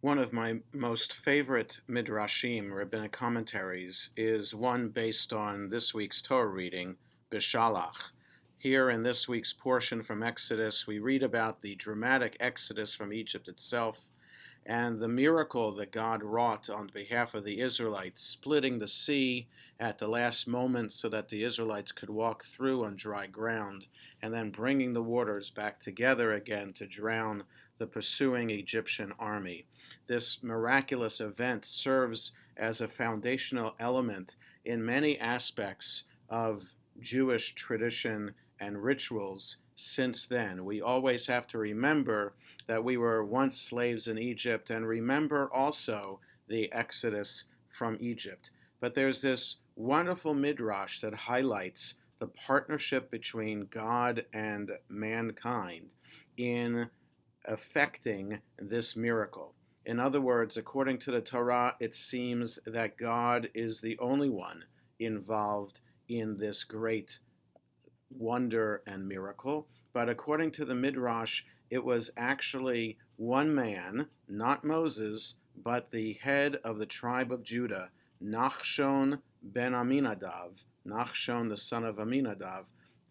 One of my most favorite midrashim, rabbinic commentaries, is one based on this week's Torah reading, Beshalach. Here in this week's portion from Exodus, we read about the dramatic exodus from Egypt itself and the miracle that God wrought on behalf of the Israelites, splitting the sea at the last moment so that the Israelites could walk through on dry ground, and then bringing the waters back together again to drown the pursuing Egyptian army. This miraculous event serves as a foundational element in many aspects of Jewish tradition and rituals since then. We always have to remember that we were once slaves in Egypt and remember also the exodus from Egypt. But there's this wonderful midrash that highlights the partnership between God and mankind in effecting this miracle. In other words, according to the Torah, it seems that God is the only one involved in this great wonder and miracle. But according to the Midrash, it was actually one man, not Moses, but the head of the tribe of Judah, Nachshon ben Aminadav, Nachshon the son of Aminadav,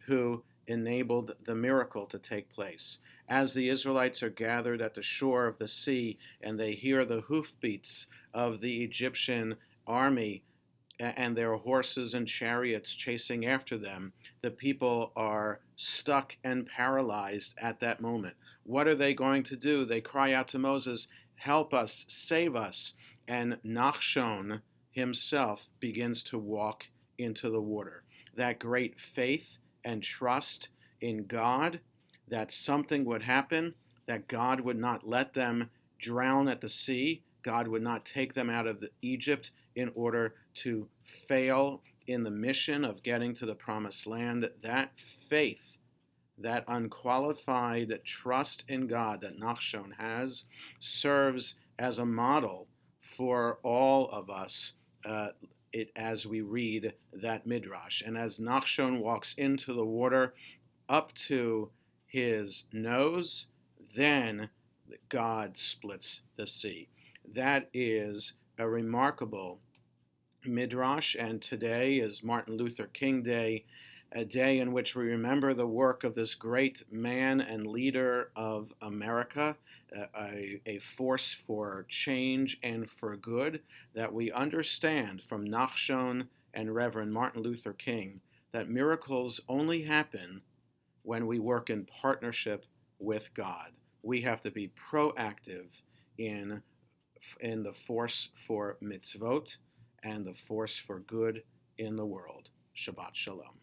who enabled the miracle to take place. As the Israelites are gathered at the shore of the sea and they hear the hoofbeats of the Egyptian army and their horses and chariots chasing after them, the people are stuck and paralyzed at that moment. What are they going to do? They cry out to Moses, "Help us, save us." And Nachshon himself begins to walk into the water. That great faith and trust in God that something would happen, that God would not let them drown at the sea, God would not take them out of Egypt in order to fail in the mission of getting to the promised land. That faith, that unqualified trust in God that Nachshon has, serves as a model for all of us as we read that midrash. And as Nachshon walks into the water up to his nose, then God splits the sea. That is a remarkable midrash, and today is Martin Luther King Day, a day in which we remember the work of this great man and leader of America, a force for change and for good, that we understand from Nachshon and Reverend Martin Luther King that miracles only happen when we work in partnership with God. We have to be proactive in the force for mitzvot and the force for good in the world. Shabbat Shalom.